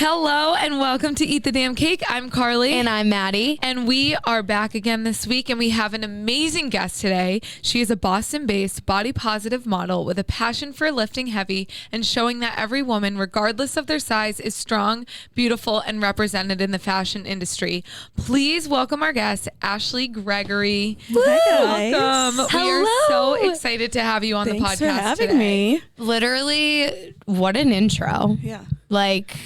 Hello and welcome to Eat the Damn Cake. I'm Carly. And I'm Maddie. And we are back again this week, and we have an amazing guest today. She is a Boston-based body positive model with a passion for lifting heavy and showing that every woman, regardless of their size, is strong, beautiful, and represented in the fashion industry. Please welcome our guest, Ashley Gregory. Hi, guys. Welcome. We are so excited to have you on the podcast Thanks for having today. me. Literally, what an intro. Yeah. Like,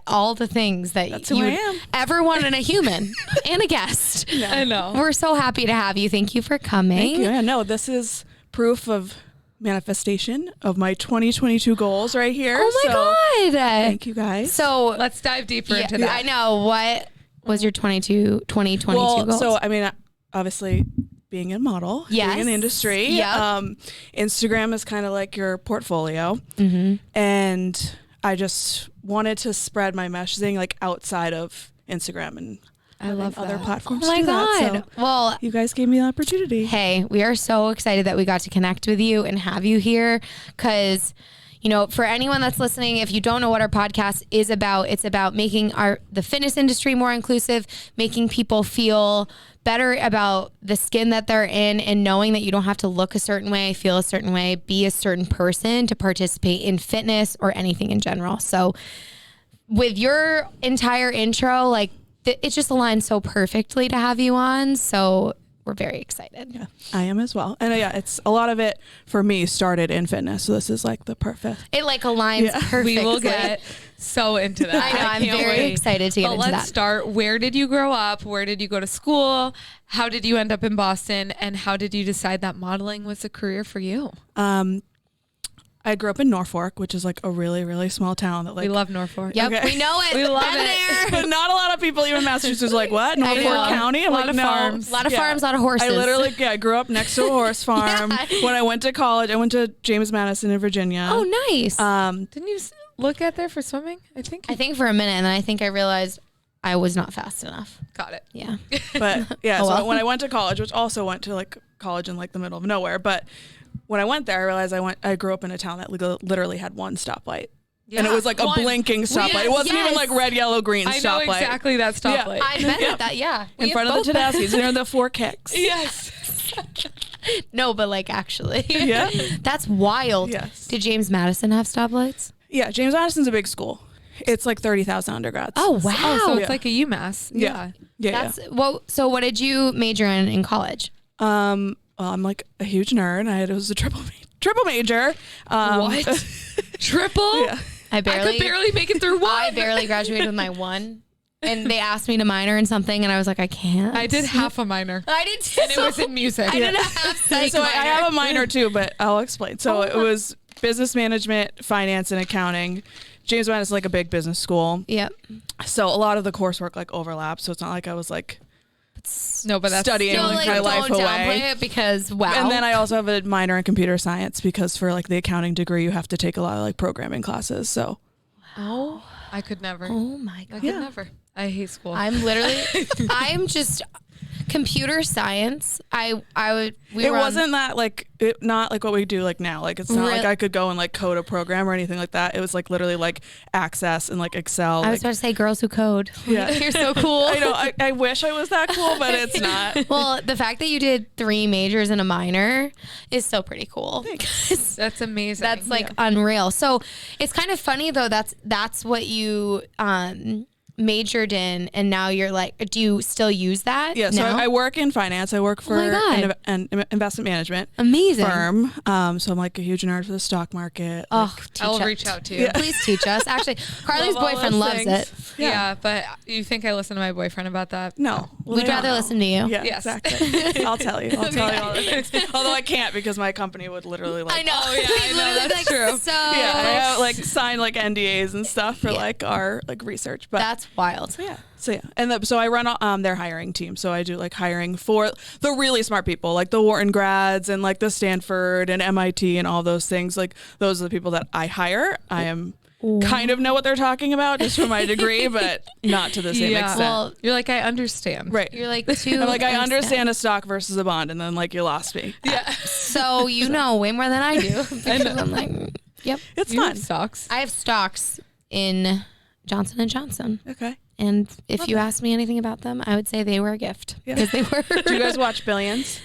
all the things that That's who you I would am. ever want in a human and a guest. I know. We're so happy to have you. Thank you for coming. Thank you. Yeah, no, this is proof of manifestation of my 2022 goals right here. Oh my God. Thank you guys. So Let's dive deeper into that. I know. What was your 2022 goals? So, I mean, obviously being a model, Yes. being in the industry, Yep. Instagram is kind of like your portfolio. Mm-hmm. And I just wanted to spread my messaging like outside of Instagram and I love other that. platforms. Oh my to do that. God. So Well, you guys gave me the opportunity. hey, we are so excited that we got to connect with you and have you here because, you know, for anyone that's listening, if you don't know what our podcast is about, it's about making the fitness industry more inclusive, making people feel better about the skin that they're in, and knowing that you don't have to look a certain way, feel a certain way, be a certain person to participate in fitness or anything in general. So with your entire intro, like it just aligns so perfectly to have you on. So we're very excited. Yeah, I am as well. And yeah, it's a lot of it for me started in fitness. So this is like the perfect. It like aligns perfectly. We will get so into that. I know, I'm can't very wait. excited to get But into let's that. start. Where did you grow up? Where did you go to school? How did you end up in Boston? And how did you decide that modeling was a career for you? I grew up in Norfolk, which is like a really, really small town that like. We love Norfolk. Yep, Okay. we know it. We love Been it. there. Not a lot of people, even in Massachusetts, are like, what? Norfolk know. County? I'm A lot like, of no. farms. A lot of Yeah. farms, a lot of horses. I literally, I grew up next to a horse farm. Yeah. When I went to college, I went to James Madison in Virginia. Oh, nice. Didn't you look at there for swimming? I think. I think for a minute, and then I think I realized I was not fast enough. Got it. Yeah. But yeah, Oh, so well. when I went to college, which also went to like college in like the middle of nowhere, but when I went there, I realized I grew up in a town that literally had one stoplight. And it was like a One. blinking stoplight. It wasn't even like red, yellow, green I know stoplight. exactly that stoplight. I bet that, yeah. In front of the Tedeschi's near the Four Kicks. Yes. No, but like actually. Yeah. That's wild. Yes. Did James Madison have stoplights? Yeah, James Madison's a big school. It's like 30,000 undergrads. Oh, wow. Oh, so it's Yeah. like a UMass. Yeah. Yeah. That's well. So what did you major in college? Well, I'm like a huge nerd. It was a triple major. What? Triple? Yeah. I I could barely make it through one. I barely graduated with my one, and they asked me to minor in something, and I was like, I can't. I did half a minor. I did too. And it was in music. I did a half psych So I minor. have a minor too, but I'll explain. So it was business management, finance, and accounting. James Madison is like a big business school. Yep. So a lot of the coursework like overlaps. So it's not like I was like No, but that's studying Still, my like, life don't away. downplay it because wow. And then I also have a minor in computer science because for like the accounting degree, you have to take a lot of like programming classes. So Oh, I could never. Oh my I god. could never. I hate school. I'm literally. I'm just computer science. We it were on- wasn't that like not like what we do like now. Like it's not like I could go and like code a program or anything like that. It was like literally like Access and like Excel. I was about to say girls who code. Yeah. You're so cool. I know. I wish I was that cool, but it's not. Well, the fact that you did 3 majors and a minor is still pretty cool. That's amazing. That's like unreal. So it's kind of funny though. That's what you majored in, and now you're like, do you still use that? Yeah, so now? I work in finance. I work for my God. an investment management Amazing. firm. So I'm like a huge nerd for the stock market. Oh, I'll reach out to you. Please teach us. Actually, Carly's Love all boyfriend those loves things. it. Yeah, but you think I listen to my boyfriend about that? No, We'd they rather don't know. listen to you. Yeah, Yes. exactly. I'll tell you. I'll tell you all the things. Although I can't because my company would literally like. I know. Oh, yeah, I know, Literally, that's true. So Yeah, I have like signed like NDAs and stuff for like our like research. But that's wild. So yeah, and so I run their hiring team. So I do like hiring for the really smart people, like the Wharton grads and like the Stanford and MIT and all those things. Like those are the people that I hire. I am kind of know what they're talking about just from my degree, but not to the same Yeah. extent. Well, You're like, I understand. Right. you're like too. I'm like, I understand a stock versus a bond, and then like you lost me. Yeah. So you know way more than I do. Because I'm like, yep. It's You fun. have stocks. I have stocks in Johnson & Johnson. Okay. And if you asked me anything about them, I would say they were a gift. Because they were. Do you guys watch Billions?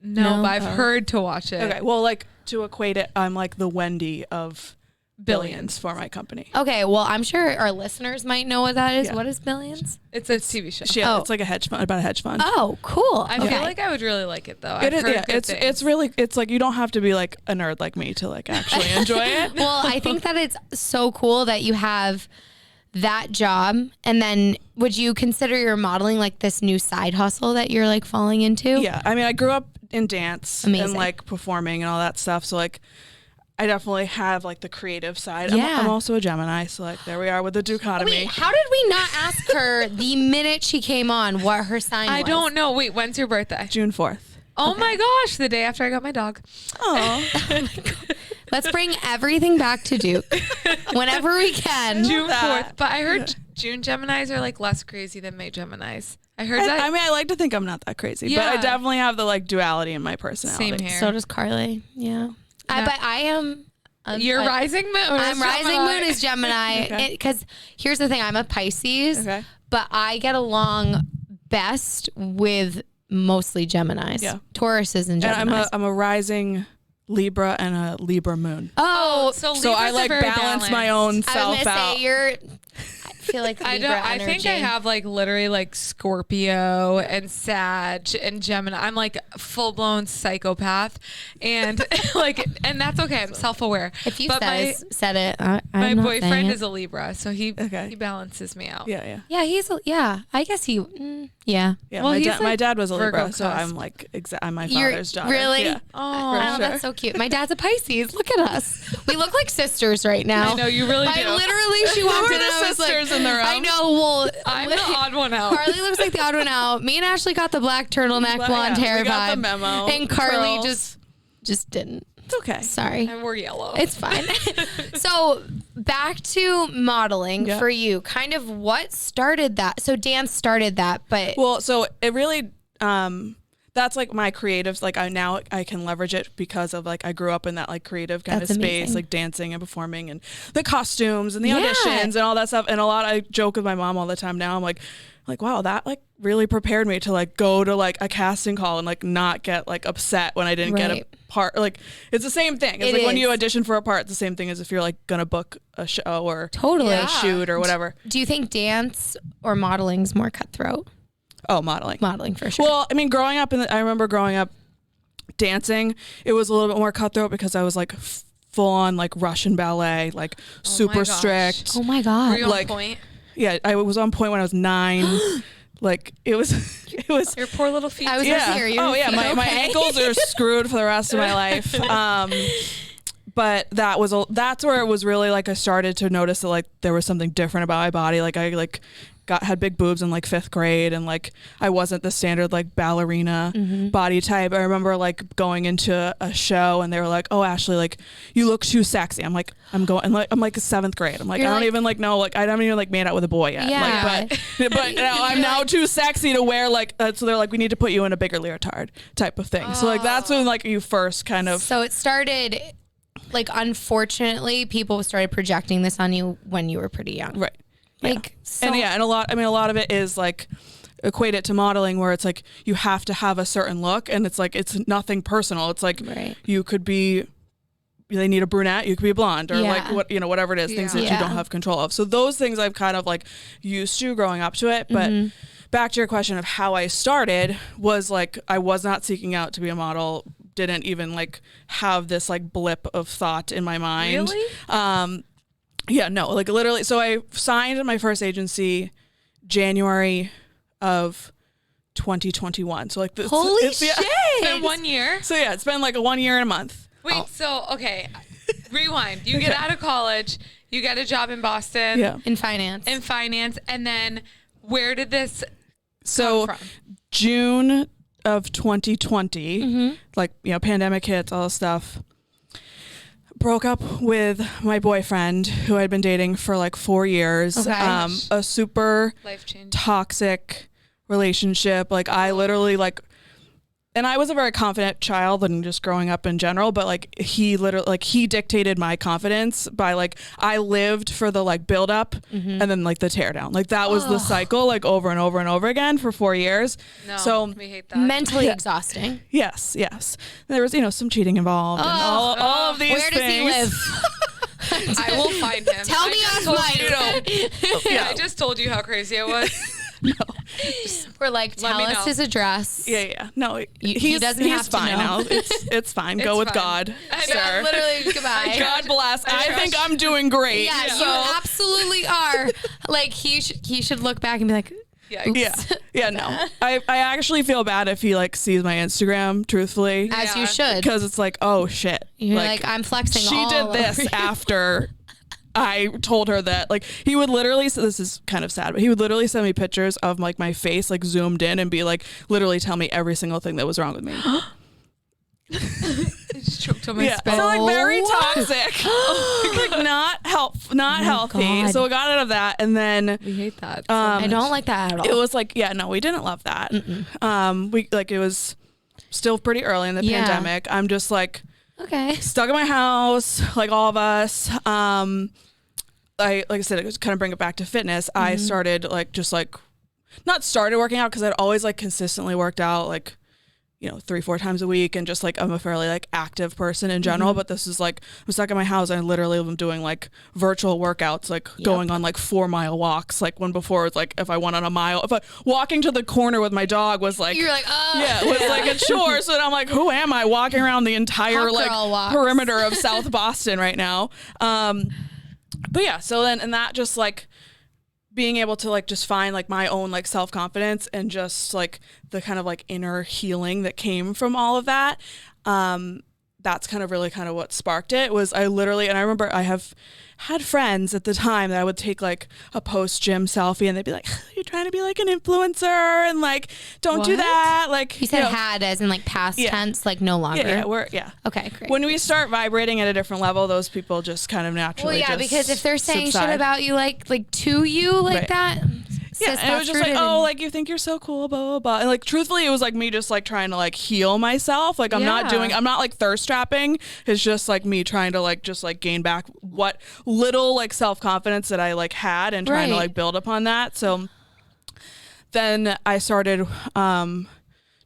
No, but I've heard to watch it. Okay. Well, like to equate it, I'm like the Wendy of Billions for my company. Okay, well, I'm sure our listeners might know what that is. Yeah. What is Billions? It's a TV show. Yeah, it's like a hedge fund, about a hedge fund. Oh, cool. I feel like I would really like it though. It is, yeah, it's really, it's like you don't have to be like a nerd like me to like actually enjoy it. Well, I think that it's so cool that you have that job, and then would you consider your modeling like this new side hustle that you're like falling into? Yeah, I mean, I grew up in dance and like performing and all that stuff, so like I definitely have like the creative side. Yeah. I'm also a Gemini, so like there we are with the dichotomy. Wait, how did we not ask her the minute she came on what her sign was? I don't know. Wait, when's your birthday? June 4th. Oh my gosh, the day after I got my dog. Oh, Let's bring everything back to Duke whenever we can. June 4th. But I heard June Geminis are like less crazy than May Geminis. I heard that. I mean, I like to think I'm not that crazy, but I definitely have the like duality in my personality. Same here. So does Carly. Yeah. But I am. Your rising moon. I'm rising moon is Gemini. Because here's the thing, I'm a Pisces, but I get along best with mostly Geminis. Yeah. Tauruses and Geminis. And I'm a rising Libra and a Libra moon. Oh, so I like balance my own self I was gonna out. say I feel like Libra I think I have like literally like Scorpio and Sag and Gemini. I'm like full blown psychopath, and like, and that's okay. I'm self aware. If you but said it, I'm my not boyfriend saying is a Libra, so he balances me out. Yeah. Yeah, I guess he. Yeah. Yeah, Well, my dad was a Virgo Libra, so cusp. I'm like I'm my father's daughter. Really? Yeah. Oh, that's so cute. My dad's a Pisces. Look at us. We look like sisters right now. I know you really do. She walked in and I was sisters like, in the room. I know. Well, I'm the odd one out. Carly looks like the odd one out. Me and Ashley got the black turtleneck blonde hair we got vibe. the memo. And Carly Curls. just didn't. It's okay. Sorry. And we're yellow. It's fine. So back to modeling for you. Kind of what started that? So dance started that, but Well, so it really that's like my creatives. Like I can leverage it because of like I grew up in that like creative kind of space, like dancing and performing and the costumes and the auditions and all that stuff. And I joke with my mom all the time now. I'm like, wow, that like really prepared me to like go to like a casting call and like not get like upset when I didn't get a part. Like it's the same thing. It's like when you audition for a part, it's the same thing as if you're like gonna book a show or a shoot or whatever. Do you think dance or modeling's more cutthroat? Oh, modeling. Modeling for sure. Well, I mean, I remember growing up dancing, it was a little bit more cutthroat because I was like full on like Russian ballet, like super strict. Oh my God. Were you like, on point? Yeah, I was on point when I was 9. Like it was your poor little feet. I was gonna say, my ankles are screwed for the rest of my life. But that's where it was really like I started to notice that like there was something different about my body. Like I like had big boobs in like 5th grade, and like I wasn't the standard like ballerina body type. I remember like going into a show and they were like, "Oh, Ashley, like you look too sexy." I'm like 7th grade. I'm like, I don't even like know, like I haven't even like made out with a boy yet. Yeah. Like, but now I'm now too sexy to wear like so they're like, we need to put you in a bigger leotard type of thing. So like that's when like you first kind of. So it started. Like, unfortunately, people started projecting this on you when you were pretty young. Right. Like, and a lot of it is like equate it to modeling where it's like you have to have a certain look and it's like it's nothing personal. It's like you could be they need a brunette, you could be a blonde or like whatever it is, things that you don't have control of. So those things I've kind of like used to growing up to it. But back to your question of how I started was like I was not seeking out to be a model. Didn't even like have this like blip of thought in my mind. Really? Yeah, no, like literally. So I signed my first agency January of 2021. So like this, holy shit! It's been 1 year. So yeah, it's been like a 1 year and a month. Wait, so okay, rewind. You get out of college, you get a job in Boston. Yeah, in finance. And then where did this come from? June of 2020, like, pandemic hits, all this stuff. Broke up with my boyfriend who I'd been dating for like 4 years. A super life change toxic relationship. Like I literally like and I was a very confident child and just growing up in general, but like he literally, like he dictated my confidence by like, I lived for the like build up and then like the tear down. Like that was the cycle, like over and over and over again for 4 years. No, so we hate that. Mentally exhausting. yes. There was, some cheating involved and all of these Where does he live? I will find him. Tell me off mic. I just told you how crazy it was. No. We're like, tell us his address. Yeah. No, he doesn't have to fine know. now. It's fine. Go with fine. God, sir. Literally, goodbye. God bless. I think I'm doing great. Yeah, so. you absolutely are. Like he should look back and be like, Yeah. No, I actually feel bad if he like sees my Instagram. Truthfully, as you should, because it's like, oh shit. You're like I'm flexing. She all did this over after I told her that. Like he would literally. So this is kind of sad, but he would literally send me pictures of like my face, like zoomed in, and be like, literally tell me every single thing that was wrong with me. Just choked on my spit. So like very toxic, like not healthy. God. So we got out of that, and then We hate that. I don't like that at all. it was like, we didn't love that. We like it was still pretty early in the pandemic. I'm just like okay. stuck in my house, like all of us. Like I said, kind of bring it back to fitness. I started not started working out because I'd always like consistently worked out like 3-4 times a week, and just like I'm a fairly like active person in general, but this is like I'm stuck in my house and I literally am doing like virtual workouts, like going on like 4-mile walks. Like when before it was like if I went on a mile, if I walking to the corner with my dog was like You're like, it was like a chore. So then I'm like, who am I walking around the entire Hot like girl walks. perimeter of South Boston right now? But yeah, so then and that just like being able to like just find like my own like self-confidence and just like the kind of like inner healing that came from all of that. That's kind of really kind of what sparked it. Was I literally, and I remember I have had friends at the time that I would take like a post gym selfie and they'd be like, you're trying to be like an influencer and like don't do that. Like you said had as in like past tense, like no longer. Okay, great. When we start vibrating at a different level, those people just kind of naturally because if they're saying subside. shit about you like to you like that. Yeah, and it was just like, oh, like you think you're so cool, blah, blah, blah. And like truthfully, it was like me just like trying to like heal myself. Like I'm not like thirst trapping. It's just like me trying to like just like gain back what little like self-confidence that I like had and trying to like build upon that. So then I started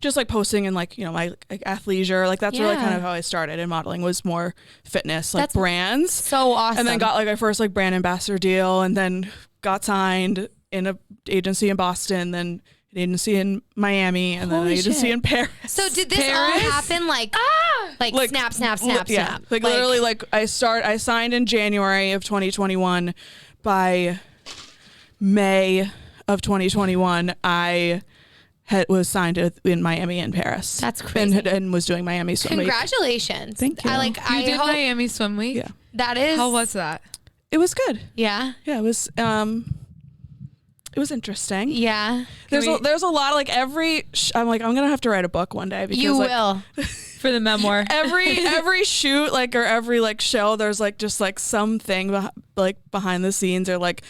just like posting in like, my like athleisure. Like that's really kind of how I started in modeling, was more fitness, like that's brands. So awesome. And then got like my first like brand ambassador deal, and then got signed in an agency in Boston, then an agency in Miami, and then an agency in Paris. So did this all happen like snap? Yeah, like literally like I signed in January of 2021. By May of 2021, I was signed in Miami and Paris. That's crazy. And was doing Miami Swim Week. Congratulations. Thank you. You did Miami Swim Week? Yeah. That is. How was that? It was good. Yeah. Yeah, it was interesting. Yeah. There's a lot of like I'm like, I'm gonna have to write a book one day, because you like, will for the memoir. every shoot like or every like show, there's like just like something like behind the scenes, or like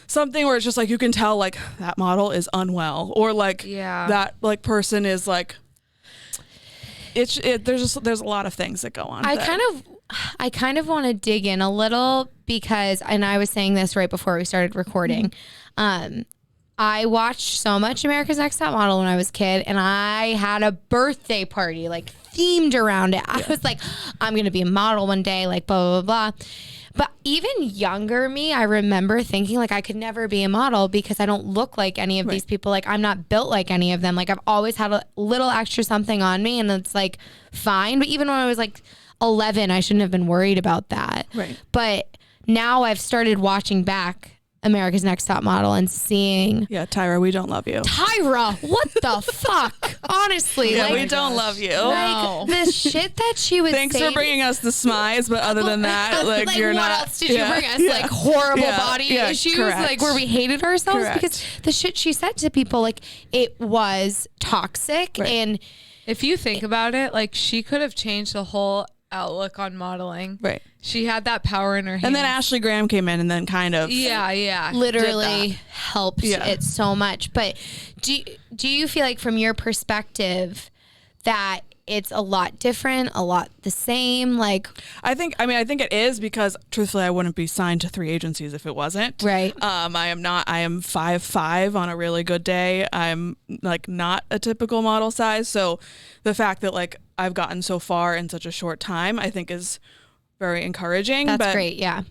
something where it's just like you can tell like that model is unwell, or like that like person is like there's a lot of things that go on. I kind of want to dig in a little because, and I was saying this right before we started recording. I watched so much America's Next Top Model when I was a kid, and I had a birthday party like themed around it. I was like, I'm going to be a model one day, like blah, blah, blah. But even younger me, I remember thinking like I could never be a model because I don't look like any of these people. Like I'm not built like any of them. Like I've always had a little extra something on me, and it's like fine. But even when I was like 11, I shouldn't have been worried about that. Right. But now I've started watching back America's Next Top Model and seeing. Yeah, Tyra, we don't love you. Tyra, what the fuck? Honestly, yeah, like, we don't love you. Like the shit that she would Thanks say. for bringing us the smize, but other than that, like you're what not. What else did you bring us? Like horrible body issues, correct. like where we hated ourselves Correct. because the shit she said to people, like it was toxic. And if you think about it, like she could have changed the whole outlook on modeling. Right. She had that power in her hands. And then Ashley Graham came in and then kind of literally helped it so much. But do you feel like from your perspective that it's a lot different, a lot the same? Like, I think it is, because truthfully, I wouldn't be signed to 3 agencies if it wasn't. Right. I am 5'5" on a really good day. I'm like not a typical model size. So the fact that like I've gotten so far in such a short time, I think is very encouraging. That's great. Yeah.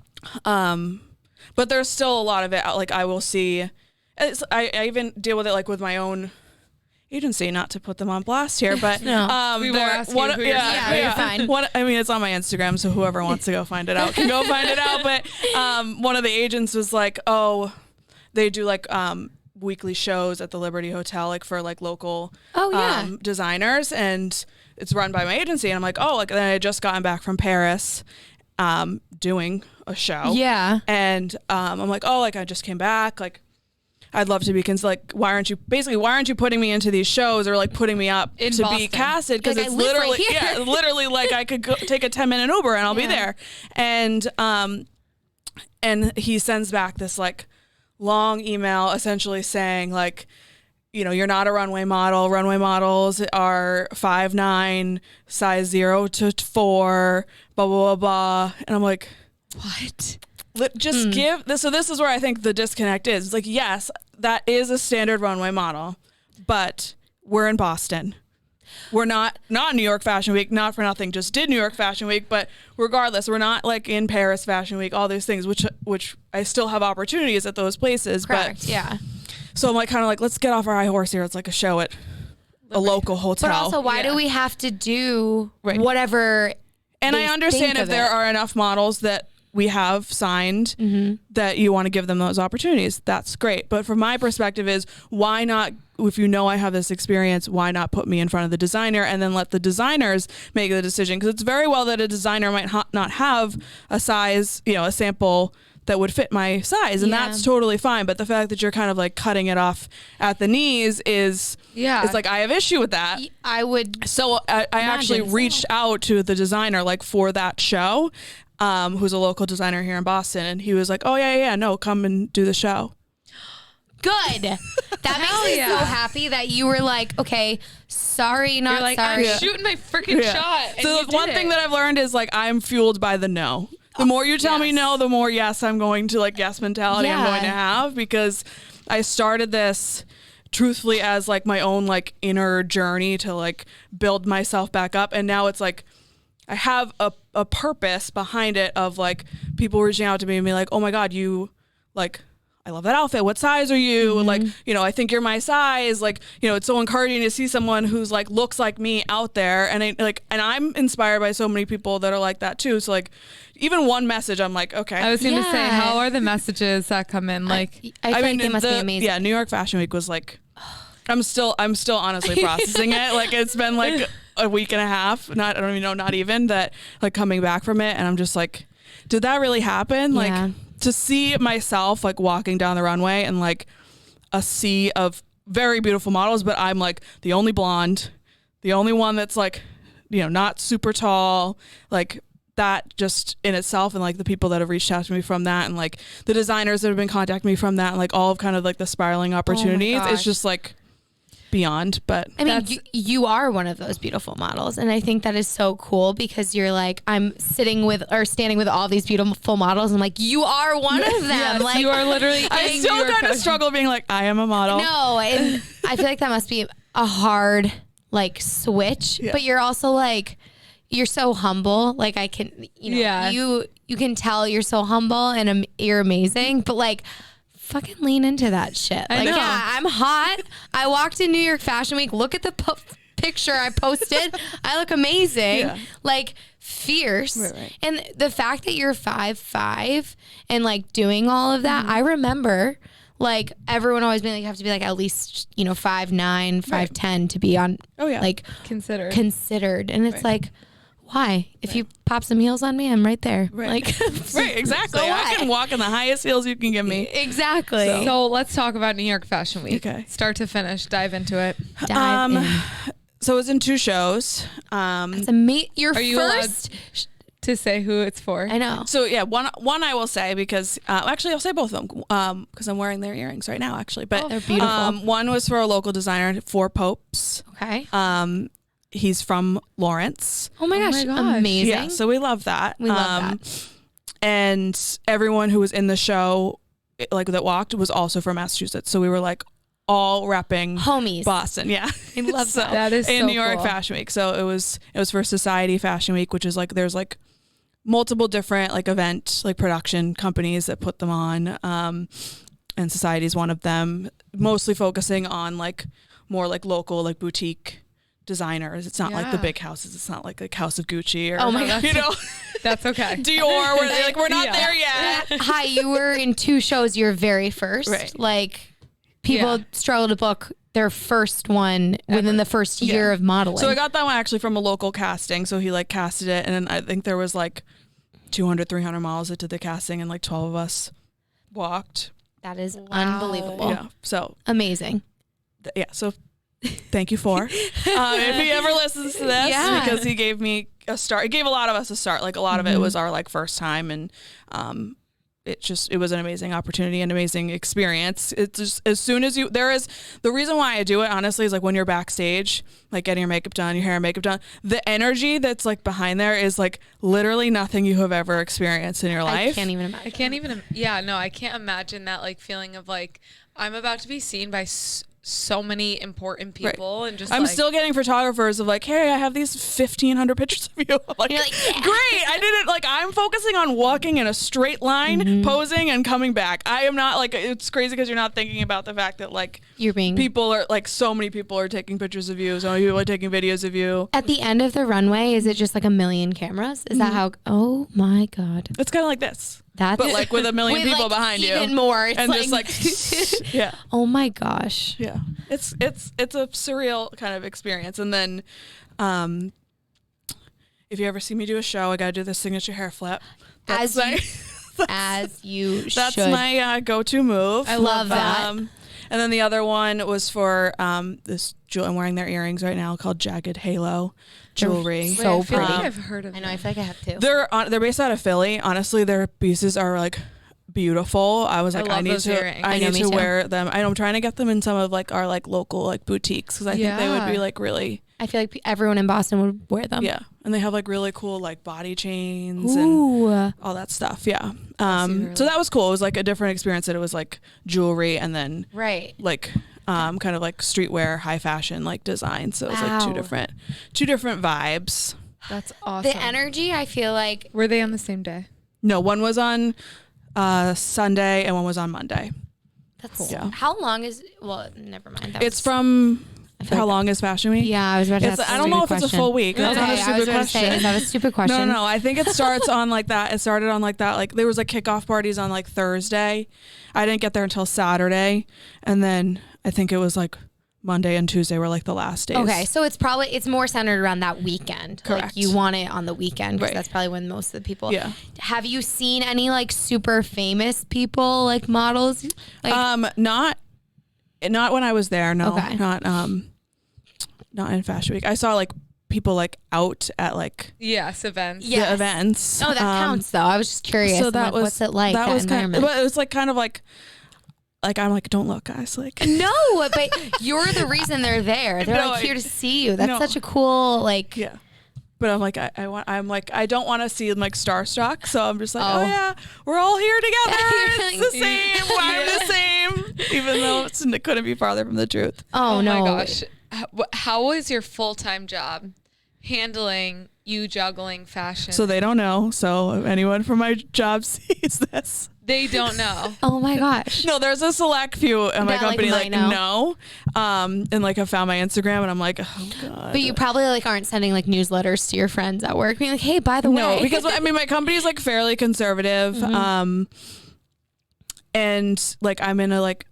But there's still a lot of it. Like I will see, I even deal with it like with my own agency, not to put them on blast here, but No. We will ask you who you're fine. It's on my Instagram, so whoever wants to go find it out can go find it out. But one of the agents was like, oh, they do like weekly shows at the Liberty Hotel, like for like local designers, and it's run by my agency. And I'm like, oh, like then I had just gotten back from Paris doing a show. Yeah. And I'm like, oh, like I just came back, like I'd love to be like, why aren't you putting me into these shows or like putting me up in to Boston. Be casted? Because Like, it's I live literally, right here. literally like I could go take a 10-minute Uber and I'll be there. And he sends back this like long email essentially saying like, you know, you're not a runway model. Runway models are 5'9", size 0 to 4, blah, blah, blah, blah. And I'm like, What? just give this. So this is where I think the disconnect is. It's like, yes, that is a standard runway model, but we're in Boston. We're not New York Fashion Week, not for nothing, just did New York Fashion Week. But regardless, we're not like in Paris Fashion Week, all these things, which I still have opportunities at those places. Correct. But Yeah. so I'm like, kind of like, let's get off our high horse here. It's like a show at a local hotel. But also, why do we have to do whatever? And they I understand think if of there it? are enough models that we have signed that you want to give them those opportunities. That's great. But from my perspective is, why not, if you know I have this experience, why not put me in front of the designer and then let the designers make the decision? Because it's very well that a designer might not have a size, you know, a sample that would fit my size, and that's totally fine. But the fact that you're kind of like cutting it off at the knees is like, I have issue with that. I would. So I actually reached out to the designer like for that show, who's a local designer here in Boston, and he was like, oh yeah, no, come and do the show. Good. That makes me so happy that you were like, okay, sorry, not You're like, sorry. I'm shooting my freaking shot. And So the one thing that I've learned is like, I'm fueled by the no. The more you tell me no, the more yes I'm going to, like, yes mentality I'm going to have, because I started this truthfully as like my own like inner journey to like build myself back up, and now it's like I have a purpose behind it of like people reaching out to me and being like, oh my God, you like, I love that outfit. What size are you? Like, you know, I think you're my size. Like, you know, it's so encouraging to see someone who's like looks like me out there, and I'm inspired by so many people that are like that too. So like, even one message, I'm like, okay. I was going to say, how are the messages that come in? Like, I feel like they must be amazing. Yeah, New York Fashion Week was like, I'm still honestly processing it. Like, it's been like a week and a half. I don't even know, not even that, like coming back from it, and I'm just like, did that really happen? Like, to see myself like walking down the runway and like a sea of very beautiful models, but I'm like the only blonde, the only one that's like, you know, not super tall, like that just in itself, and like the people that have reached out to me from that, and like the designers that have been contacting me from that, and like all of kind of like the spiraling opportunities, it's just like beyond. But I mean, you are one of those beautiful models, and I think that is so cool, because you're like, I'm standing with all these beautiful models, and like, you are one of them. yes, like, you are literally. I still kind of struggle being like, I am a model. No, and I feel like that must be a hard like switch, but you're also like, you're so humble. Like, I can, you know, you can tell you're so humble and you're amazing, but like, fucking lean into that shit. Like, yeah, I'm hot. I walked in New York Fashion Week. Look at the picture I posted. I look amazing. Like, fierce. Right. And the fact that you're 5'5" and like doing all of that, I remember like everyone always being like, you have to be like at least, you know, 5'9", 5'10" to be on like considered. And it's like, why? If you pop some heels on me, I'm right there. Like, right, exactly. So I can walk in the highest heels you can give me. Exactly. So let's talk about New York Fashion Week. Okay. Start to finish. Dive into it. Dive in. So it was in 2 shows. It's your Are you first allowed to say who it's for? I know. So yeah, one I will say, because actually I'll say both of them because I'm wearing their earrings right now, actually. But they're beautiful. One was for a local designer, 4 Popes. Okay. he's from Lawrence. Oh my gosh, gosh. amazing. Yeah, so we love that. We love that. And everyone who was in the show, like that walked, was also from Massachusetts. So we were like all repping Homies. Boston. Yeah, I love so, that. That is in so New York cool. Fashion Week. So it was for Society Fashion Week, which is like there's like multiple different like event like production companies that put them on. And Society is one of them, mostly focusing on like more like local like boutique designers. It's not like the Yeah. big houses. It's not like House of Gucci or Oh my God. you know, That's okay. Dior. We're not Yeah. there yet. Hi, you were in 2 shows your very first. Right. Like people Yeah. struggle to book their first one within the first year Yeah. of modeling. So I got that one actually from a local casting. So he like casted it, and then I think there was like 200, 300 models that did the casting, and like 12 of us walked. that is unbelievable. Yeah. So Amazing. yeah. So thank you for if he ever listens to this, Yeah. because he gave me a start. He gave a lot of us a start. Like a lot of it was our like first time, and it was an amazing opportunity, an amazing experience. It's just as soon as the reason why I do it honestly is like when you're backstage, like getting your makeup done, your hair and makeup done, the energy that's like behind there is like literally nothing you have ever experienced in your life. I can't even imagine. I can't even. Yeah, no, I can't imagine that like feeling of like I'm about to be seen by so many important people, and just I'm like, still getting photographers of like, hey, I have these 1,500 pictures of you. I'm like, You're like, yeah. great. I didn't like. I'm focusing on walking in a straight line, posing, and coming back. I am not like. It's crazy because you're not thinking about the fact that like You're being people are like so many people are taking pictures of you. So many people are taking videos of you. at the end of the runway. Is it just like a million cameras? Is that how? Oh my God, It's kind of like this, that's but like with a million with, people like, behind you, even more. It's and just like yeah. oh my gosh. Yeah, it's a surreal kind of experience. And then, if you ever see me do a show, I gotta do the signature hair flip. As my, As you that's should. my go-to move. I love that. And then the other one was for this jewel. I'm wearing their earrings right now, called Jagged Halo jewelry. Wait, so I feel pretty. like I've heard of. I know. I feel like I have to. They're based out of Philly. Honestly, their pieces are like beautiful. I was I like, love I need those to, earrings. I I know, need me to too. wear them. I'm trying to get them in some of like our like local like boutiques because I think they would Yeah. be like really, I feel like everyone in Boston would wear them. yeah. And they have like really cool like body chains and Ooh. all that stuff. Yeah. early. So that was cool. It was like a different experience that it was like jewelry and then Right. like kind of like streetwear, high fashion like design. So it was like Wow. two different vibes. That's awesome. The energy, I feel like. Were they on the same day? No, one was on Sunday and one was on Monday. That's Cool. Yeah. How long is? Well, never mind. That It's was- from feel how like- long is Fashion Week? Yeah, I was about to It's, ask. I don't know if it's a full week. That's Okay, not a I was stupid going to say, question. is that a stupid question? No. I think it starts on like that. It started on like that. Like there was like kickoff parties on like Thursday. I didn't get there until Saturday, and then I think it was like Monday and Tuesday were like the last days. Okay, so it's more centered around that weekend. Like Correct. you want it on the weekend because Right. that's probably when most of the people. Yeah. Have you seen any like super famous people like models? Like, Not when I was there. No. Okay. Not in Fashion Week. I saw like people like out at like Yes, events. Yeah. the events. no, that counts though. I was just curious. So I'm that like, was what's it like? That was kind environment? of, but it was like kind of like I'm like, don't look, guys. Like No, but you're the reason they're there. They're No, like here to see you. That's such a cool like. yeah. But I'm like, I don't want to see like starstruck. So I'm just like, oh, Oh. yeah, we're all here together. You're It's the same. I'm the same. Even though it couldn't be farther from the truth. Oh, no. my gosh. How was your full-time job handling you juggling fashion? So they don't know. So if anyone from my job sees this. They don't know. Oh my gosh. No, there's a select few in my That, like, company might know. And like have found my Instagram and I'm like, oh God. But you probably like aren't sending like newsletters to your friends at work being like, hey, by the way. No, because I mean my company is like fairly conservative. Mm-hmm. And like I'm in a like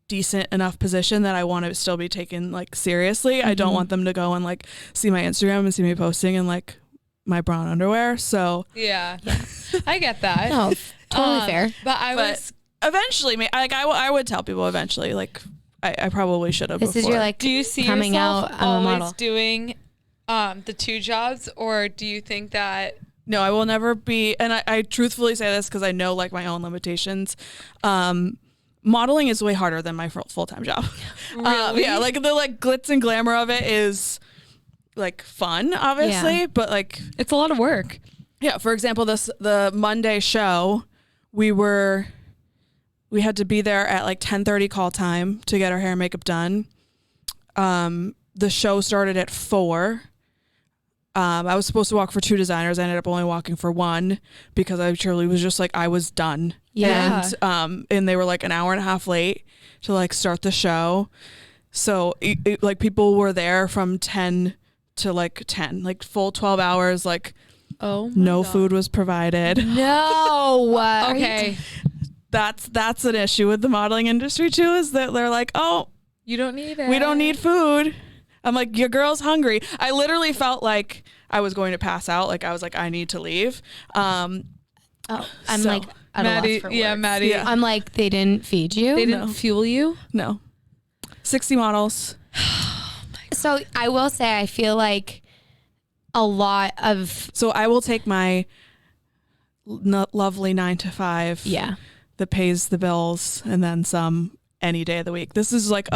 decent enough position that I want to still be taken like seriously. I don't want them to go and like see my Instagram and see me posting in like my brown underwear. So Yeah. I get that. No, totally fair. But I but was. eventually, like I would tell people eventually, like I probably should have. This is your like Do you see coming yourself out. I'm a always model. doing the two jobs, or do you think that? No, I will never be, and I truthfully say this because I know like my own limitations. Modeling is way harder than my full-time job. Really? Yeah, like the like glitz and glamour of it is like fun, obviously, but like It's a lot of work. yeah. For example, the Monday show, we had to be there at like 10:30 call time to get our hair and makeup done. The show started at 4. I was supposed to walk for 2 designers. I ended up only walking for 1 because I truly was just like, I was done. Yeah. And they were like an hour and a half late to like start the show. So like people were there from 10 to like 10, like full 12 hours. Like no food was provided. No. Okay. That's an issue with the modeling industry too, is that they're like, oh, You don't need it. we don't need food. I'm like, your girl's hungry. I literally felt like I was going to pass out. Like I was like, I need to leave. I'm So, like at Maddie. a loss for Yeah, words. Maddie. Yeah. I'm like, they didn't feed you. They didn't fuel you. No. 60 models. So I will say, I feel like a lot of So I will take my lovely 9 to 5 that pays the bills and then some any day of the week. This is like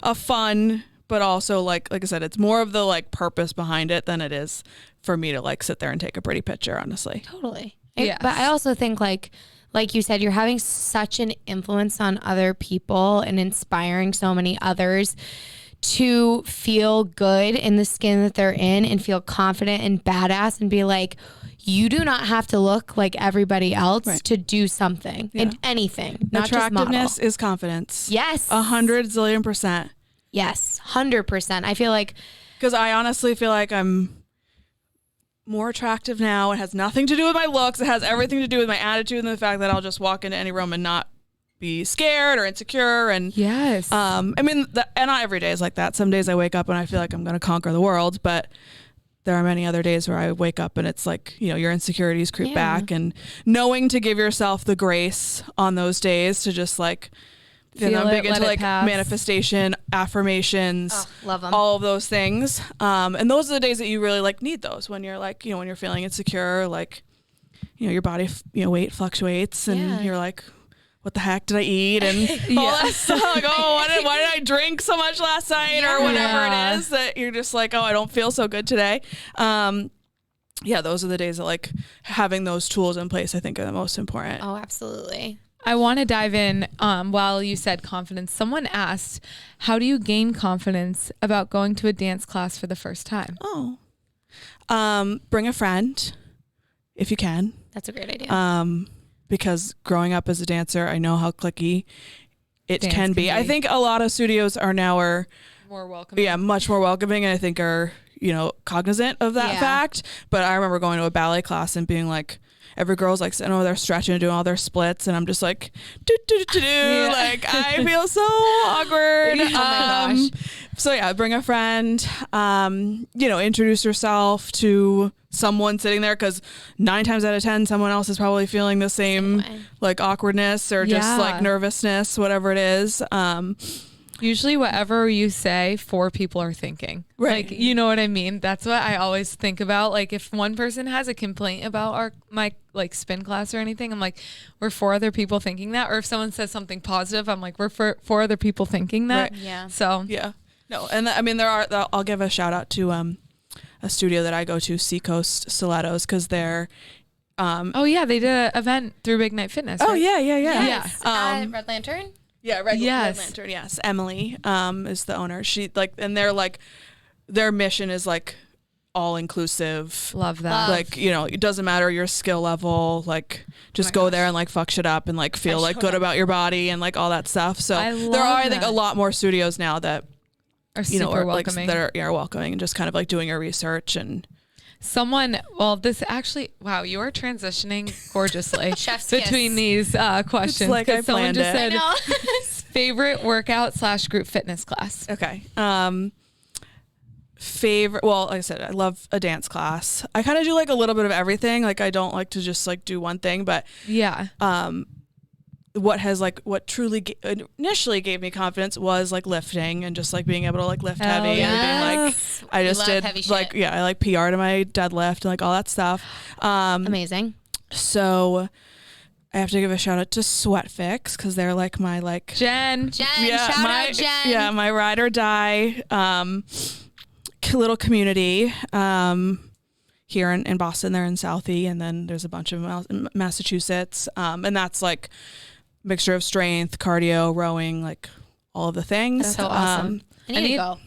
a fun, but also like I said, it's more of the like purpose behind it than it is for me to like sit there and take a pretty picture, honestly. Totally. Yes. But I also think like you said, you're having such an influence on other people and inspiring so many others to feel good in the skin that they're in and feel confident and badass and be like, you do not have to look like everybody else Right. to do something in anything, not just model. Attractiveness is confidence. Yes. 100 zillion%. Yes. 100%. I feel like Because I honestly feel like I'm more attractive now. It has nothing to do with my looks. It has everything to do with my attitude and the fact that I'll just walk into any room and not be scared or insecure. And Yes. I mean, and not every day is like that. Some days I wake up and I feel like I'm going to conquer the world, but there are many other days where I wake up and it's like, you know, your insecurities creep back, and knowing to give yourself the grace on those days to just like, you know, Feel I'm big it, into let it like pass. manifestation, affirmations, love them. all of those things. And those are the days that you really like need those, when you're like, you know, when you're feeling insecure, like, you know, your body, weight fluctuates and you're like, what the heck did I eat? And all that stuff. Like, oh, why did I drink so much last night or whatever it is, that you're just like, oh, I don't feel so good today. Those are the days that like having those tools in place, I think, are the most important. Oh, absolutely. I want to dive in while you said confidence. Someone asked, how do you gain confidence about going to a dance class for the first time? Bring a friend if you can. That's a great idea. Because growing up as a dancer, I know how cliquey it Dance can be. I think a lot of studios are More welcoming. yeah, much more welcoming, and I think are, you know, cognizant of that fact. But I remember going to a ballet class and being like, every girl's like sitting over there stretching and doing all their splits, and I'm just like, like I feel so awkward. Oh my gosh. So yeah, bring a friend. You know, introduce yourself to someone sitting there, because 9 times out of 10, someone else is probably feeling the same like awkwardness or just like nervousness, whatever it is. Usually whatever you say, 4 people are thinking. Right. Like, you know what I mean? That's what I always think about. Like, if one person has a complaint about my like spin class or anything, I'm like, we're 4 other people thinking that. Or if someone says something positive, I'm like, we're 4 other people thinking that. Right. Yeah. So Yeah. No, and I mean, I'll give a shout out to a studio that I go to, Seacoast Stilettos, because they're oh yeah, they did an event through Big Night Fitness. oh right? yeah. Yes. Red Lantern. Yeah, Red Yes. Lantern. Yes, Emily is the owner. She like, and they're like, their mission is like all inclusive. Love that. Like, you know, it doesn't matter your skill level. Like, just go there and like fuck shit up and like feel like good about your body and like all that stuff. So I there are, love I think, that. a lot more studios now that, Are you know, super are like welcoming. that are welcoming and just kind of like doing your research and. This actually, wow, you are transitioning gorgeously Chef's between kiss. these questions. It's like I 'Cause someone planned just it. said favorite workout / group fitness class. Okay. Favorite, well, like I said, I love a dance class. I kind of do like a little bit of everything. Like, I don't like to just like do one thing, but Yeah. what truly initially gave me confidence was like lifting and just like being able to like lift Hell heavy and being like, yes. I We just love did heavy like, shit. yeah, I like PR to my deadlift and like all that stuff. Amazing. So I have to give a shout out to Sweat Fix, because they're like my like, Jen. Shout out Jen. Yeah, my ride or die. little community here in Boston. They're in Southie, and then there's a bunch of Massachusetts, and that's like mixture of strength, cardio, rowing, like all of the things. That's so awesome. I need to go.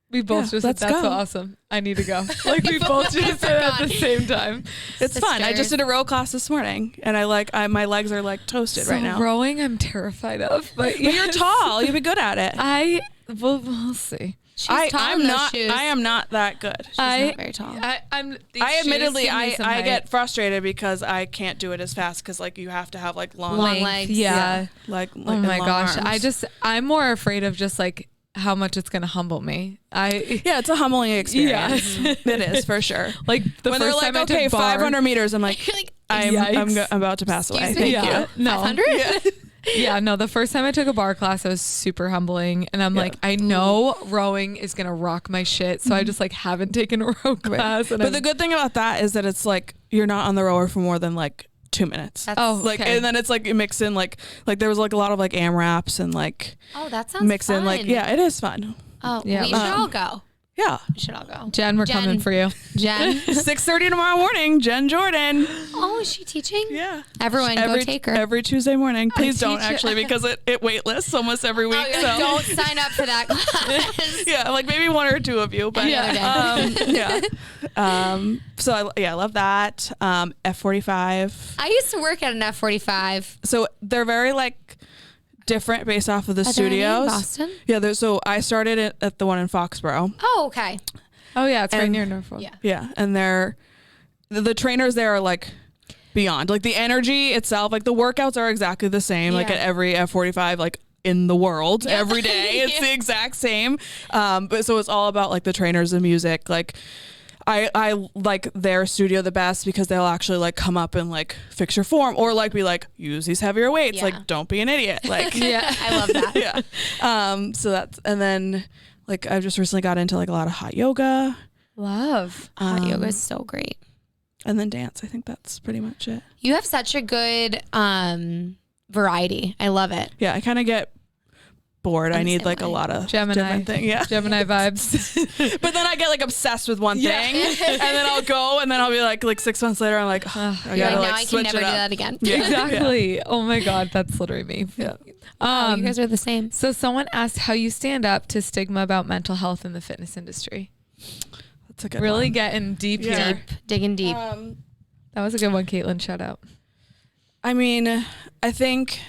We both just said, that's so awesome. I need to go. Like we both just said at the same time. It's fun. I just did a row class this morning, and my legs are like toasted right now. Rowing, I'm terrified of. But you're tall. You'll be good at it. We'll see. She's tall in those shoes. I am not that good. She's not very tall. I get frustrated because I can't do it as fast because like you have to have like long legs. Yeah. Like oh my gosh. Arms. I'm more afraid of just like how much it's going to humble me. It's a humbling experience. Yeah. It is for sure. Like when they're like, okay, 500 meters, I'm like, I'm about to pass away. Thank you. No. 500? Yeah. Yeah, no, the first time I took a bar class, it was super humbling. And I'm like, I know rowing is going to rock my shit. So I just like haven't taken a row class. And but the good thing about that is that it's like, you're not on the rower for more than like 2 minutes. And then it's like you mix in like there was like a lot of like AMRAPs and like that sounds mix fun. in like it is fun. We should all go. Yeah, we should all go. Jen, we're coming for you. Jen, 6:30 tomorrow morning. Jen Jordan. Oh, is she teaching? Yeah. Everyone, go take her every Tuesday morning. Please don't actually because it wait lists almost every week. So don't sign up for that class. Yeah, like maybe one or two of you, but So I love that. F45. I used to work at an F45. So they're very like different based off of the studios. In Boston? Yeah, so I started it at the one in Foxborough. Oh, okay. Oh yeah, it's right near Norfolk. Yeah, and the trainers there are like beyond. Like the energy itself, like the workouts are exactly the same. Like at every F45 like in the world every day. It's the exact same. But so it's all about like the trainers and music. Like I like their studio the best because they'll actually like come up and like fix your form or like be like, use these heavier weights. Like, don't be an idiot. Like, I love that. Yeah. So that's, and then like I've just recently got into like a lot of hot yoga. Love. Hot yoga is so great. And then dance. I think that's pretty much it. You have such a good variety. I love it. Yeah. I kind of get bored. I need like a lot of Gemini thing. Yeah. Gemini vibes. But then I get like obsessed with one thing and then I'll go and then I'll be like 6 months later, I'm like, I gotta I can never do that again. Yeah. Exactly. Yeah. Oh my God. That's literally me. Yeah. You guys are the same. So someone asked how you stand up to stigma about mental health in the fitness industry. That's a good really one. Getting deep here. Digging deep. That was a good one, Caitlin. Shout out. I mean, I think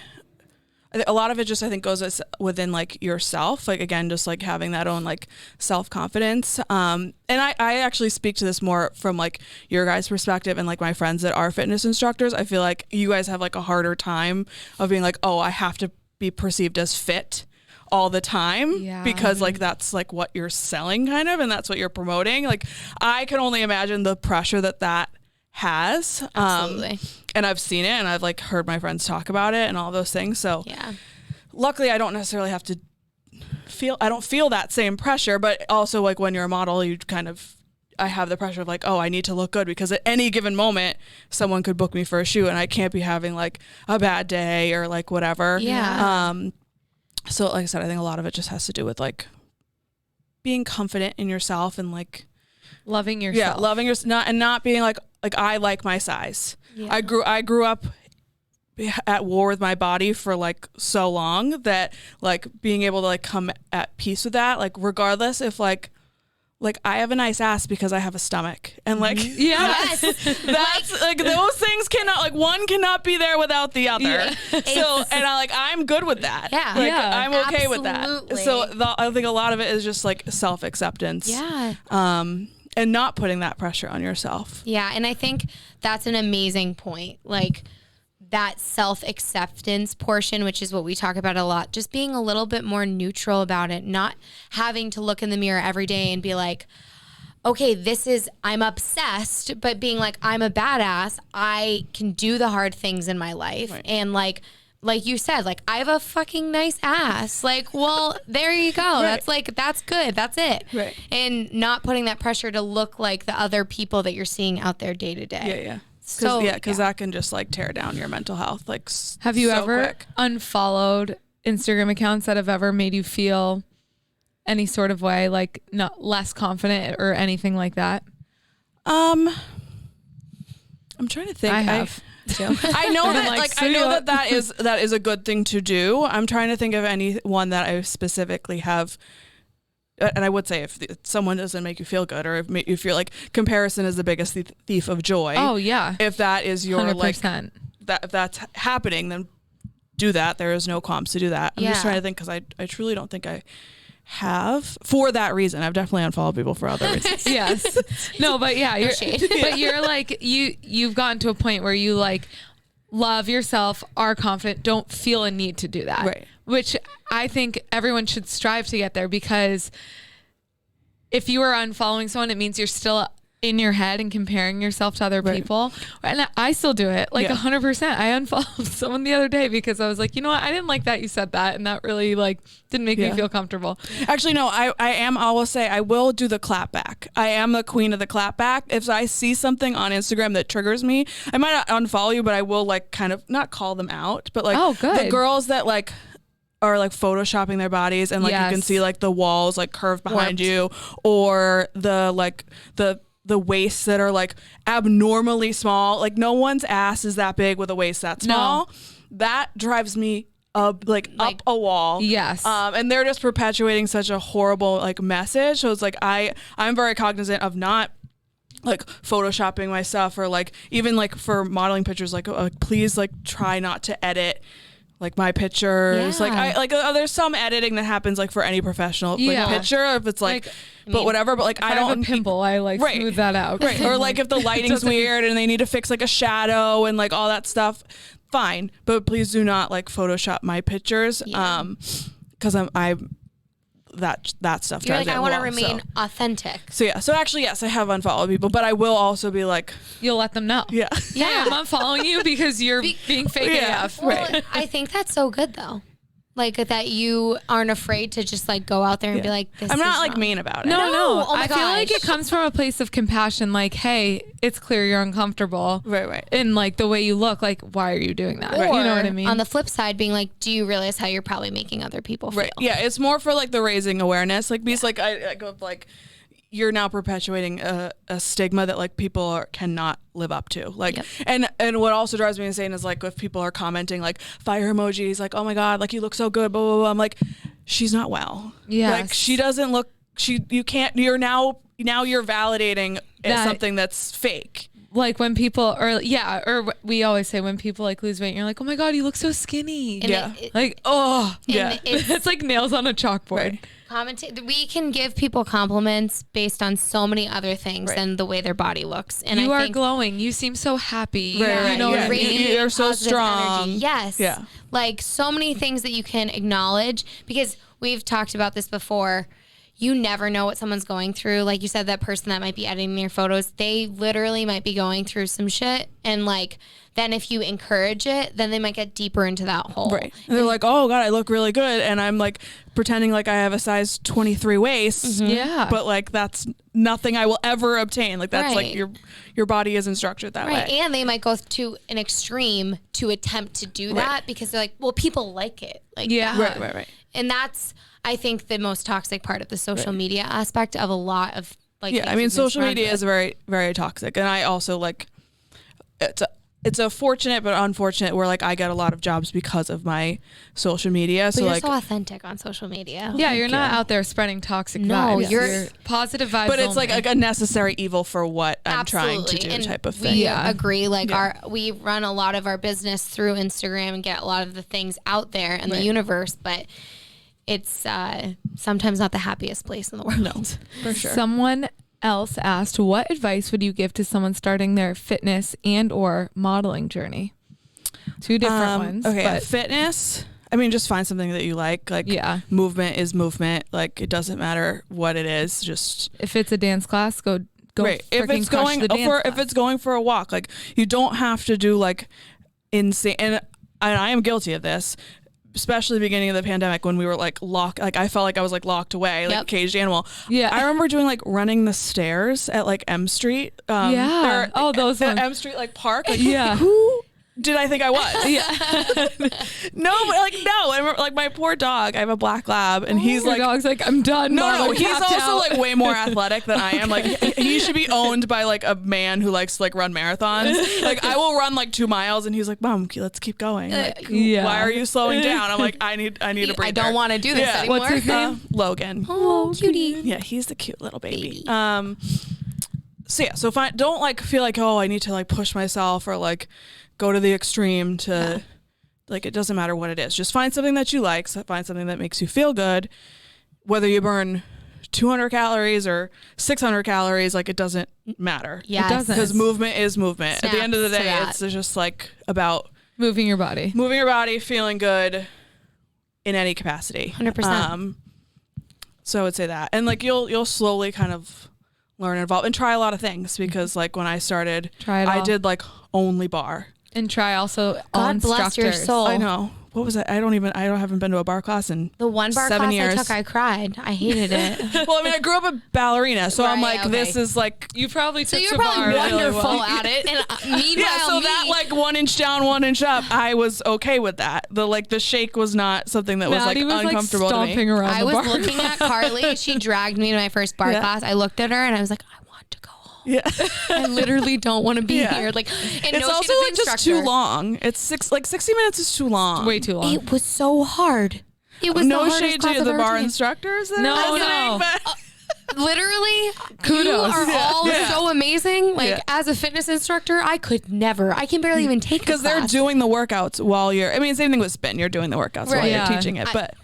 a lot of it just I think goes within like yourself, like again just like having that own like self-confidence, and I actually speak to this more from like your guys' perspective and like my friends that are fitness instructors. I feel like you guys have like a harder time of being like, oh, I have to be perceived as fit all the time because like that's like what you're selling kind of and that's what you're promoting. Like I can only imagine the pressure that has. Absolutely. And I've seen it and I've like heard my friends talk about it and all those things. So luckily I don't necessarily have to I don't feel that same pressure, but also like when you're a model, I have the pressure of like, oh, I need to look good because at any given moment someone could book me for a shoot and I can't be having like a bad day or like whatever. Yeah. So like I said, I think a lot of it just has to do with like being confident in yourself and like loving yourself. Yeah, loving yourself and not being like I like my size. Yeah. I grew up at war with my body for like so long that like being able to like come at peace with that, like regardless if like I have a nice ass because I have a stomach and like that's like those things cannot like one cannot be there without the other. Yeah. So and I'm good with that. Yeah, like, I'm okay with that. So I think a lot of it is just like self-acceptance. Yeah. And not putting that pressure on yourself. Yeah, and I think that's an amazing point. Like that self-acceptance portion, which is what we talk about a lot, just being a little bit more neutral about it, not having to look in the mirror every day and be like, okay, I'm obsessed, but being like, I'm a badass. I can do the hard things in my life. Right. And like you said, like I have a fucking nice ass. Like, well, there you go. Right. That's good. That's it. Right. And not putting that pressure to look like the other people that you're seeing out there day to day. Yeah. Because that can just like tear down your mental health. Like, have you ever unfollowed Instagram accounts that have ever made you feel any sort of way, like not less confident or anything like that? I'm trying to think. I have. I know that I know what? that is a good thing to do. I'm trying to think of any one that I specifically have. And I would say if someone doesn't make you feel good, or if you feel like comparison is the biggest thief of joy. Oh yeah. If that is your 100%. like that, if that's happening, then do that. There is no comps to do that. I'm just trying to think, because I truly don't think I have, for that reason. I've definitely unfollowed people for other reasons. Yes. No, but yeah, you're like you've gotten to a point where you like love yourself, are confident, don't feel a need to do that. Right. Which I think everyone should strive to get there, because if you are unfollowing someone, it means you're still in your head and comparing yourself to other people. And I still do it like 100%. I unfollowed someone the other day because I was like, you know what? I didn't like that you said that. And that really like didn't make me feel comfortable. Actually, no, I will say I will do the clap back. I am the queen of the clap back. If I see something on Instagram that triggers me, I might not unfollow you, but I will like kind of not call them out, but like the girls that like are like photoshopping their bodies and like you can see like the walls like curved behind you, or the like the waists that are like abnormally small. Like no one's ass is that big with a waist that small. No. That drives me up a wall. Yes. And they're just perpetuating such a horrible like message. So it's like I'm very cognizant of not like photoshopping my stuff, or like even like for modeling pictures, like please like try not to edit like my pictures. Like there's some editing that happens like for any professional like picture, if it's like but whatever, but like I don't have a pimple, I like smooth that out. Right. Or like if the lighting's weird and they need to fix like a shadow and like all that stuff, fine, but please do not like Photoshop my pictures. Because I'm that stuff. You're like, I want to remain authentic. So yeah. So actually, yes, I have unfollowed people, but I will also be like, you'll let them know. Yeah. Yeah. I'm unfollowing you because you're being fake AF. Well, I think that's so good though. Like that you aren't afraid to just like go out there and be like, this I'm is not like wrong. mean about it. No. Oh my I feel like it comes from a place of compassion. Like, hey, it's clear you're uncomfortable. Right. And like the way you look, like, why are you doing that? Or, you know what I mean? On the flip side, being like, do you realize how you're probably making other people feel? Right. Yeah. It's more for like the raising awareness. Like because like I go like, you're now perpetuating a stigma that like people cannot live up to. Like, and what also drives me insane is like if people are commenting like fire emojis, like, oh my God, like you look so good, blah, blah, blah. I'm like, she's not well. Yes. Like she doesn't look, you can't, you're now you're validating something that's fake. Like when people or we always say when people like lose weight, you're like, oh my God, you look so skinny. And it's like nails on a chalkboard. Right. We can give people compliments based on so many other things than the way their body looks. And you are glowing. You seem so happy. Right. You know what I mean? You're so strong. Energy. Yes. Yeah. Like so many things that you can acknowledge, because we've talked about this before. You never know what someone's going through. Like you said, that person that might be editing your photos, they literally might be going through some shit. And like, then if you encourage it, then they might get deeper into that hole. Right. And they're like, oh God, I look really good. And I'm like pretending like I have a size 23 waist. Mm-hmm. Yeah. But like, that's nothing I will ever obtain. Like that's like your body isn't structured that way. And they might go to an extreme to attempt to do that because they're like, well, people like it. Like, Right. And that's, I think, the most toxic part of the social media aspect of a lot of like. Yeah, I mean, social media is very, very toxic, and I also like. It's a fortunate but unfortunate where like I get a lot of jobs because of my social media. But so you're like so authentic on social media. Yeah, you're not out there spreading toxic vibes. No, you're positive vibes. But it's only. like a necessary evil for what I'm trying to do, and type of thing. We agree. Like we run a lot of our business through Instagram and get a lot of the things out there in the universe, but it's sometimes not the happiest place in the world. No, for sure. Someone else asked, what advice would you give to someone starting their fitness and or modeling journey? Two different ones. Okay, but fitness. I mean, just find something that you like. Like, movement is movement. Like, it doesn't matter what it is. Just if it's a dance class, go. Right. If it's going for a walk, like you don't have to do like insane. And I am guilty of this. Especially the beginning of the pandemic when we were like locked, like I felt like I was like locked away, like a caged animal. Yeah. I remember doing like running the stairs at like M Street. Those at M Street like park. Like, did I think I was? Yeah. No, but like no, and like my poor dog. I have a black lab, and he's Your like, dog's like, I'm done. no, Mom, I'm he's tapped also out. like way more athletic than I am. Like he should be owned by like a man who likes to like run marathons. Like I will run like 2 miles, and he's like, Mom, let's keep going. Like, Yeah. why are you slowing down? I'm like, I need a breather. I don't want to do this Yeah. anymore. What's his name? Logan. Oh, cutie. Yeah, he's the cute little baby. So yeah, so don't like feel like, oh, I need to like push myself or like go to the extreme to like, it doesn't matter what it is. Just find something that you like. So find something that makes you feel good. Whether you burn 200 calories or 600 calories, like it doesn't matter. Yes. It doesn't. Because movement is movement. At the end of the Snaps to day, that. it's just like about Moving your body. feeling good in any capacity. 100%. So I would say that. And like you'll slowly kind of learn and evolve and try a lot of things, because like when I started, Try it I all. did like only bar. And try also all God bless your instructors. soul. I know. What was it? I haven't been to a bar class in The one bar 7 class years. I took, I cried. I hated it. Well, I mean, I grew up a ballerina, so I'm Right, like, okay. this is like, You probably So took you're to probably bar really wonderful well. at it. And meanwhile, yeah. So me, that like 1 inch down, 1 inch up, I was okay with that. The shake was not something that was like Maddie was uncomfortable like to stomping me. around I the was bar. looking at Carly. She dragged me to my first bar Yeah. class. I looked at her and I was like, I want to go home. Yeah. I literally don't want to be Yeah. here. Like, and It's no, also she was the like just too instructor. long. It's 60 minutes is too long. Way too long. It was so hard. It was No the hardest shade class to I've the ever bar taken. instructors. that No, are listening, no. but- Literally, Kudos. you are Yeah. all Yeah. so amazing. Like Yeah. as a fitness instructor, I could never. I can barely even take because they're class. doing the workouts while you're. I mean, same thing with spin. You're doing the workouts while Right. you're Yeah. teaching it, but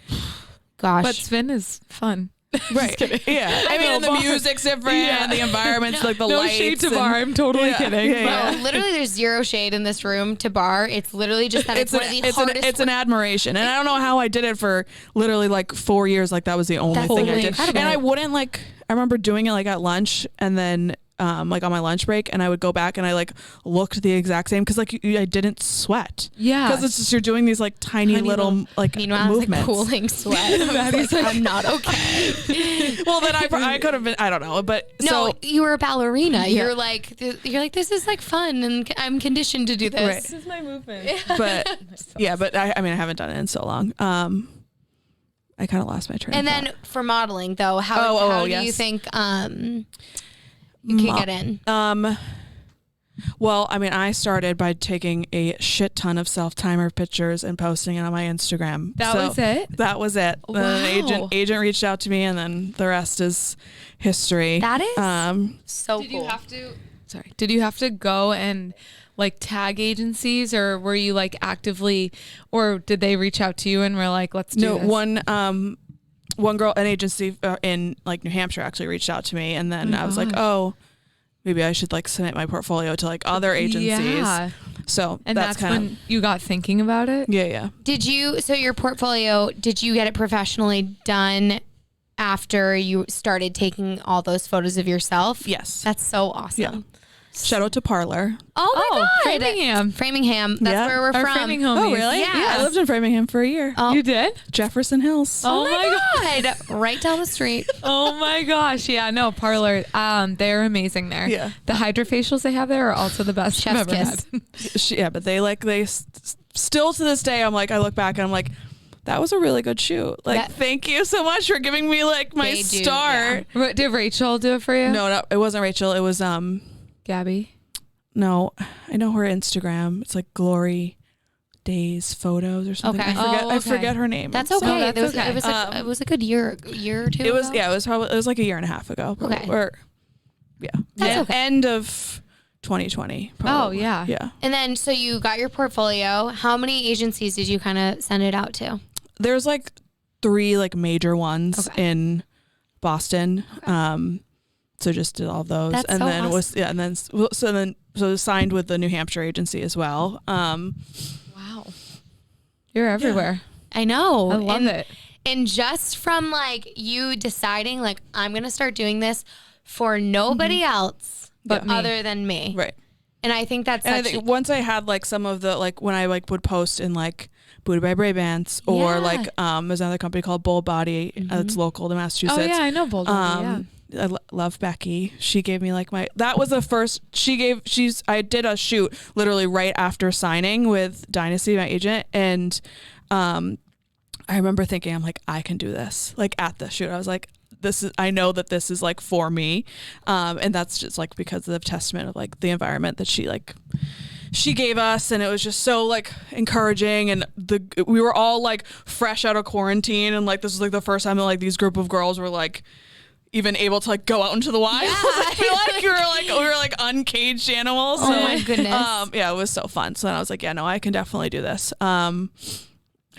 Gosh, But spin is fun. right, yeah. I mean, and the bar. music's different. Yeah. And the environment's like the No lights. shade to and- bar. I'm totally Yeah. kidding. Yeah, yeah. but- literally, there's zero shade in this room to bar. It's literally just that it's one of the hardest. it's an admiration, and I don't know how I did it for literally like 4 years. Like that was the only That's thing I totally did, incredible. and I wouldn't like. I remember doing it like at lunch, and then like on my lunch break, and I would go back and I like looked the exact same, because like I didn't sweat. Yeah. because it's just you're doing these like tiny little like Meanwhile, it's like movements. cooling sweat. Maddie's Like, like- I'm not okay. Well, then I could have been. I don't know, but No, so you were a ballerina. Yeah. You're like this is like fun, and I'm conditioned to do this. Right. This is my movement. but yeah, but I mean I haven't done it in so long. I kind of lost my train. And of then thought. for modeling, though, how do you yes. think you can get in? Well, I mean, I started by taking a shit ton of self-timer pictures and posting it on my Instagram. That So was it? That was it. Wow. An agent reached out to me, and then the rest is history. That is so Did cool. you have to? Sorry. Did you have to go and like tag agencies, or were you like actively, or did they reach out to you and were like, let's do no this? one girl, an agency in like New Hampshire actually reached out to me, and then I was like, gosh. oh, maybe I should like submit my portfolio to like other agencies. Yeah. So And that's kind when you got thinking about it. yeah. Did you? So your portfolio? Did you get it professionally done after you started taking all those photos of yourself? Yes. That's so awesome. Yeah. Shout out to Parlor. Oh my God. Framingham. Framingham. That's Yeah. where we're Our from. framing homies. Yeah. I lived in Framingham for a year. Oh. You did? Jefferson Hills. Oh my God. Right down the street. Oh my gosh. Yeah, no, Parlor. They're amazing there. Yeah. The hydrofacials they have there are also the best Chef's I've ever kiss. had. Yeah, but still to this day, I'm like, I look back and I'm like, that was a really good shoot. Like, thank you so much for giving me like my They do, start. What, did Rachel do it for you? No, it wasn't Rachel. It was Gabby. no, I know her Instagram. It's like Glory Days Photos or something. Okay. I Okay. forget her name. That's I'm okay. sorry. that's There was- okay. It was a good year or two. It was ago? it was like a year and a half ago. Probably. Okay. Or yeah. That's Yeah. okay. End of 2020. Probably. Oh, yeah. Yeah. And then, so you got your portfolio. How many agencies did you kind of send it out to? There's like 3 like major ones Okay. in Boston. So just did all those, That's and so then awesome. so signed with the New Hampshire agency as well. Wow. You're everywhere. I know. I love it. And just from like you deciding, like, I'm going to start doing this for nobody else But me. other than me. Right. And I think that's And I such think once I had like some of the like when I like would post in like Booty by Brabants or Yeah. like there's another company called Bold Body that's local to Massachusetts. Oh yeah, I know Boulder. Yeah. love Becky. She gave me like that was the first I did a shoot literally right after signing with Dynasty, my agent. And I remember thinking, I'm like, I can do this. Like at the shoot, I was like, I know that this is like for me. And that's just like because of the testament of like the environment that she gave us, and it was just so like encouraging, and we were all like fresh out of quarantine, and like this was like the first time that like these group of girls were like even able to like go out into the wild. Yeah. I feel like we were like uncaged animals. Oh my goodness. Yeah, it was so fun. So then I was like, yeah, no, I can definitely do this.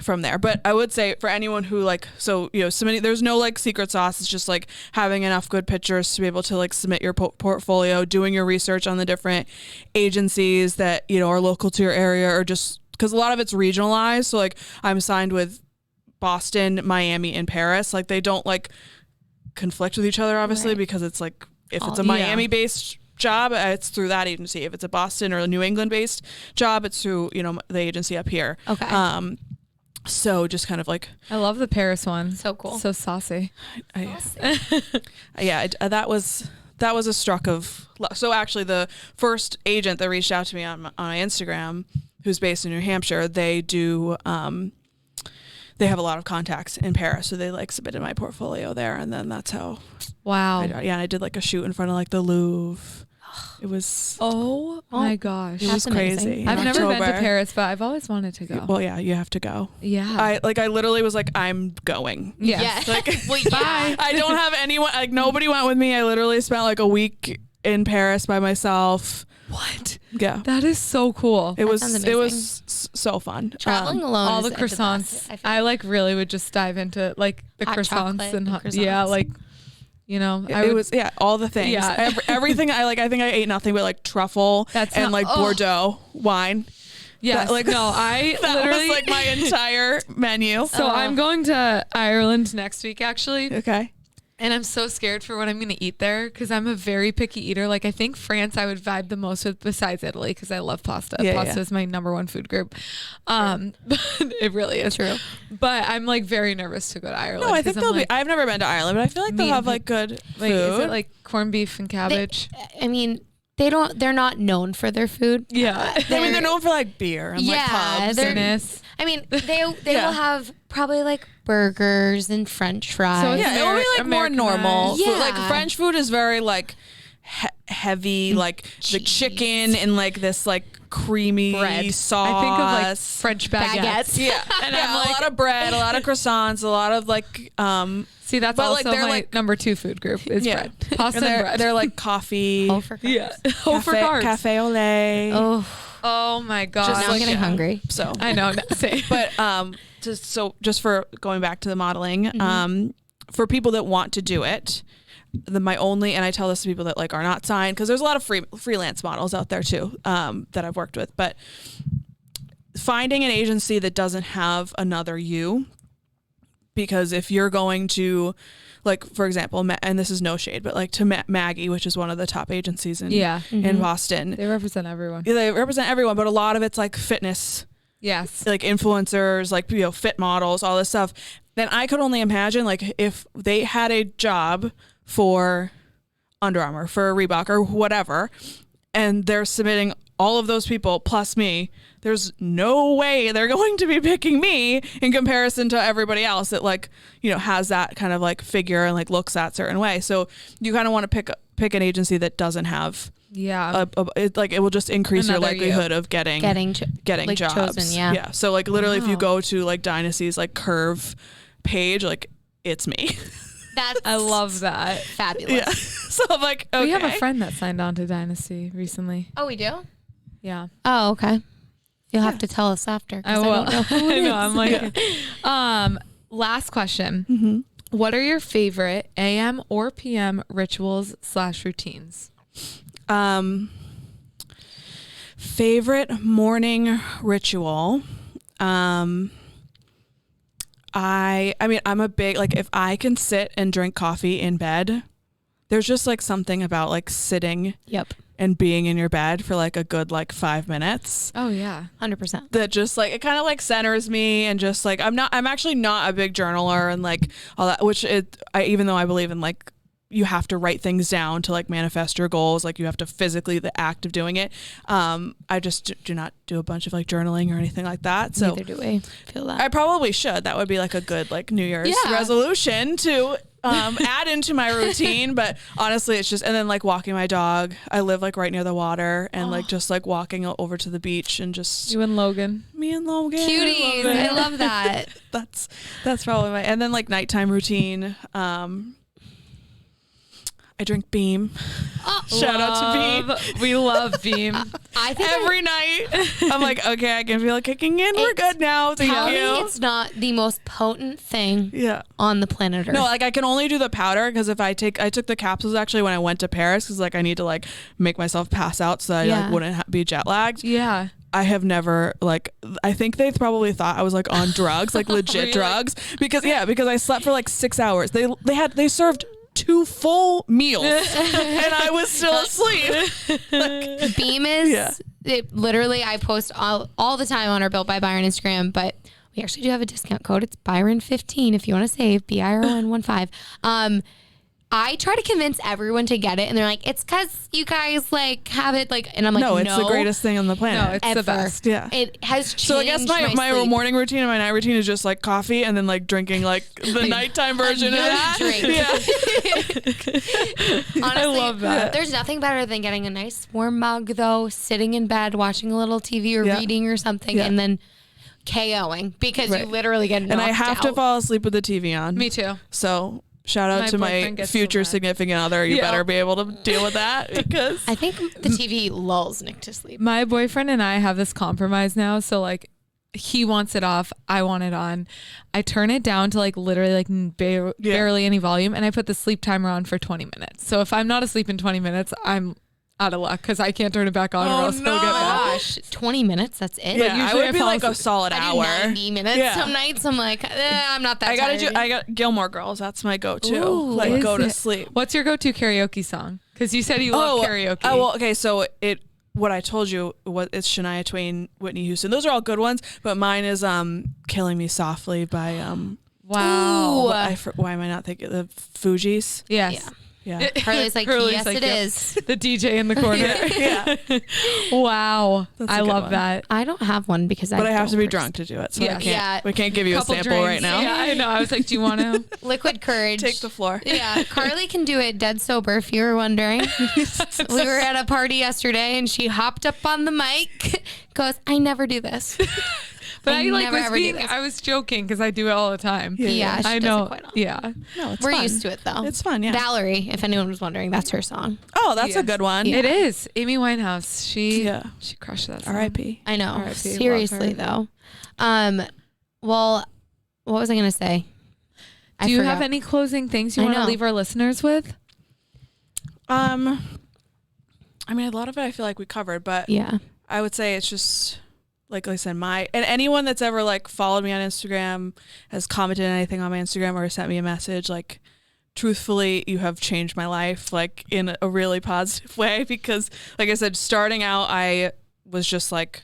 From there. But I would say for anyone who like, so, you know, submitting, there's no like secret sauce. It's just like having enough good pictures to be able to like submit your portfolio, doing your research on the different agencies that, you know, are local to your area, or just because a lot of it's regionalized. So like I'm signed with Boston, Miami, and Paris. Like they don't like conflict with each other, obviously, right, because it's like, if it's a Miami based job, it's through that agency. If it's a Boston or a New England based job, it's through, you know, the agency up here. Okay. So just kind of like, I love the Paris one. So cool. So saucy. Yeah, that was a struck of luck. So actually the first agent that reached out to me on my Instagram, who's based in New Hampshire, they do, they have a lot of contacts in Paris. So they like submitted my portfolio there. And then that's how. Wow. I did like a shoot in front of like the Louvre. It was my gosh, it was crazy. I've never been to Paris, but I've always wanted to go. Well, yeah, you have to go. Yeah, I literally was like, I'm going. Yes. Like, well, yeah. bye. I don't have anyone. Like nobody went with me. I literally spent like a week in Paris by myself. What? Yeah, that is so cool. It was so fun. Traveling alone. All the croissants. I like really would just dive into like the hot croissants and croissants. Yeah, like. You know, all the things. Yeah. Everything I think I ate nothing but like truffle and Bordeaux wine. Yeah, like no, I that literally was like my entire menu. So I'm going to Ireland next week, actually. Okay. And I'm so scared for what I'm going to eat there because I'm a very picky eater. Like I think France I would vibe the most with besides Italy because I love pasta. Pasta is my number one food group. But it really is true. But I'm like very nervous to go to Ireland. No, I think I've never been to Ireland, but I feel like they'll have like good food. Is it like corned beef and cabbage? They're not known for their food. Yeah. They're known for like beer and like pubs. They will have probably like burgers and French fries. So it will be like more normal. Yeah. Like French food is very like heavy, like the chicken and like this like creamy bread. Sauce. I think of like French baguettes. Yeah. And a lot of bread, a lot of croissants, a lot of like see, that's also like my number 2 food group is bread. Pasta and bread. They're like coffee. Oh, for carbs. Yeah. Oh, for carbs. Cafe au lait. Oh my god. Now I'm getting hungry. So I know. Same. But just for going back to the modeling, for people that want to do it, and I tell this to people that like are not signed, because there's a lot of freelance models out there too, that I've worked with, but finding an agency that doesn't have another you, because if you're going to, like, for example, and this is no shade, but like to Maggie, which is one of the top agencies in Boston. They represent everyone. Yeah, they represent everyone, but a lot of it's like fitness. Yes. Like influencers, like, you know, fit models, all this stuff. Then I could only imagine like if they had a job for Under Armour, for Reebok or whatever, and they're submitting all of those people plus me, there's no way they're going to be picking me in comparison to everybody else that like, you know, has that kind of like figure and like looks that certain way. So you kind of want to pick an agency that doesn't have it will just increase your likelihood of getting like jobs. Chosen, yeah. So like literally if you go to like Dynasty's like Curve page, like it's me. I love that. Fabulous. Yeah. So I'm like, okay. We have a friend that signed on to Dynasty recently. Oh, we do? Yeah. Oh, okay. You'll have to tell us after. I will. I don't know who it is. I'm like, last question. Mm-hmm. What are your favorite AM or PM rituals / routines? Favorite morning ritual. I'm a big, like, if I can sit and drink coffee in bed, there's just like something about like sitting and being in your bed for like a good like 5 minutes. Oh yeah. 100%. That just like, it kind of like centers me, and just like, I'm actually not a big journaler and like all that, even though I believe in like, you have to write things down to like manifest your goals. Like you have to physically, the act of doing it. I just do not do a bunch of like journaling or anything like that. So neither do we. Feel that. I probably should. That would be like a good like New Year's Yeah. resolution to add into my routine. But honestly, it's just, and then like walking my dog. I live like right near the water, and like just like walking over to the beach and just You and Logan. me and Logan. Cuties. Logan. I love that. That's probably my, and then like nighttime routine. I drink Beam. Shout out to Beam. We love Beam. I think Every night. I'm like, okay, I can feel it kicking in. We're good now. Thank tell me you. it's not the most potent thing Yeah. on the planet Earth. No, like I can only do the powder because if I took the capsules actually when I went to Paris because like I need to like make myself pass out so that I like wouldn't be jet lagged. Yeah. I have never like, I think they probably thought I was like on drugs, like legit Really? drugs because I slept for like 6 hours. They served 2 full meals and I was still asleep. Beam is it literally, I post all the time on our Built by Byron Instagram, but we actually do have a discount code. It's Byron15 if you want to save BIRON15. I try to convince everyone to get it, and they're like, "It's because you guys like have it." Like, and I'm like, No, it's the greatest thing on the planet. No, it's ever. the best. Yeah. It has changed. So I guess my sleep. morning routine and my night routine is just like coffee and then like drinking like the nighttime version of young that. drink. Yeah. Honestly, I love that. There's nothing better than getting a nice warm mug, though, sitting in bed, watching a little TV or Yeah. reading or something, Yeah. and then KOing because you Right. literally get knocked And I have to out. fall asleep with the TV on. Me too. So shout out My to my boyfriend gets so future mad. significant other. You Yeah. better be able to deal with that because I think the TV lulls Nick to sleep. My boyfriend and I have this compromise now. So like he wants it off. I want it on. I turn it down to like literally like barely any volume. And I put the sleep timer on for 20 minutes. So if I'm not asleep in 20 minutes, I'm out of luck because I can't turn it back on or else he'll get mad. Gosh, 20 minutes, that's it? yeah, I usually I would be fall like a asleep. solid I hour. do 90 minutes Yeah. some nights. I'm like, I'm not that tired. I got Gilmore Girls. That's my go-to. Ooh, like is go to it? sleep. What's your go-to karaoke song? Because you said you love karaoke. Oh, well, okay. So what I told you was it's Shania Twain, Whitney Houston. Those are all good ones, but mine is "Killing Me Softly" by Wow. why am I not thinking the Fugees? Yes. Yeah. Harley's like, Harley's yes, like, it yep. is. The DJ in the corner. Yeah. Wow. That's a I good love one. that. I don't have one because But I have to be don't drunk to do it. So Yeah. I can't, Yeah. we can't give you a Couple sample drinks. right now. Yeah, I know. I was like, do you want to? Liquid courage. Take the floor. Yeah, Carly can do it dead sober if you were wondering. We were at a party yesterday and she hopped up on the mic, goes, I never do this. But I I like never was ever do being, this. I was joking because I do it all the time. Yeah, she I does know. it quite often. Yeah. No, it's We're fun. used to it though. It's fun, yeah. Valerie, if anyone was wondering, that's her song. Oh, that's Yeah. a good one. It is. Amy Winehouse. She crushed that song. R.I.P. I know. R.I.P., love Seriously her. though. Well, what was I gonna say? Do you have any closing things you I want to know. leave our listeners with? I mean, a lot of it I feel like we covered, but Yeah. I would say it's just like I said, and anyone that's ever like followed me on Instagram, has commented anything on my Instagram or sent me a message, like truthfully, you have changed my life like in a really positive way because like I said, starting out, I was just like,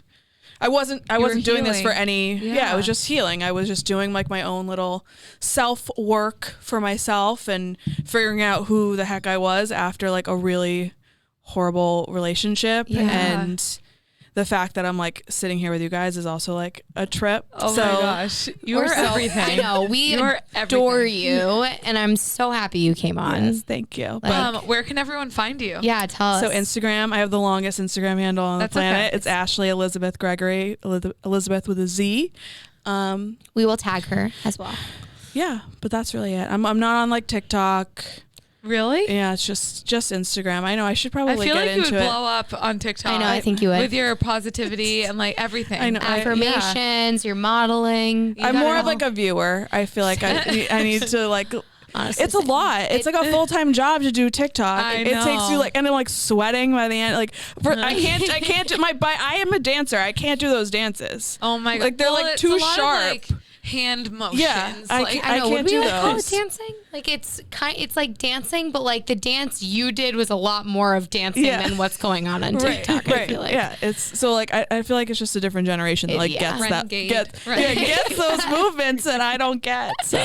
I wasn't doing this for any, I was just healing. I was just doing like my own little self work for myself and figuring out who the heck I was after like a really horrible relationship. Yeah. And the fact that I'm like sitting here with you guys is also like a trip. Oh so, my gosh. You We're are so- everything. I know. We You are adore everything. you, and I'm so happy you came on. Yes, thank you. Where can everyone find you? Yeah, tell us. So Instagram, I have the longest Instagram handle on That's the planet. okay. It's Ashley Elizabeth Gregory, Elizabeth with a Z. We will tag her as well. Yeah, but that's really it. I'm not on like TikTok. Really? Yeah, it's just Instagram. I know I should I probably feel get like you would into it. blow up on TikTok. I know, I think you would. With your positivity and like everything. I know. Affirmations, your modeling. I'm more of like a viewer. I feel like I need to like. Honestly, It's a lot. It's like a full-time job to do TikTok. I It takes you know. like, and I'm like sweating by the end. Like, I can't do I am a dancer. I can't do those dances. Oh my god. Like they're like it's too a lot of, sharp. like, hand motions. Yeah, I like, can't would we do like call it those. dancing? Like it's like dancing, but like the dance you did was a lot more of dancing than what's going on TikTok. I feel like. Yeah, it's so like I feel like it's just a different generation that like gets gets those movements and I don't get. So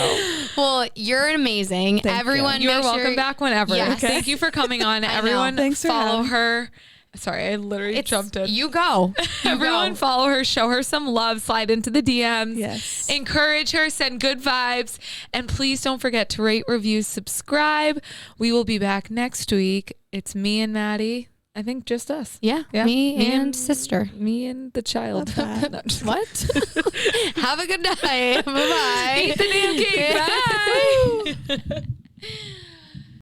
well, you're amazing. Everyone, you're welcome back whenever. Yes. Okay. Thank you for coming on. Everyone, Thanks for follow having her. Sorry, I literally jumped in. You go. Everyone follow her, show her some love, slide into the DMs. Yes. Encourage her, send good vibes. And please don't forget to rate, review, subscribe. We will be back next week. It's me and Maddie. I think just us. Yeah. Me and sister. Me and the child. No, what? Have a good night. Bye-bye. Eat the damn cake. Bye.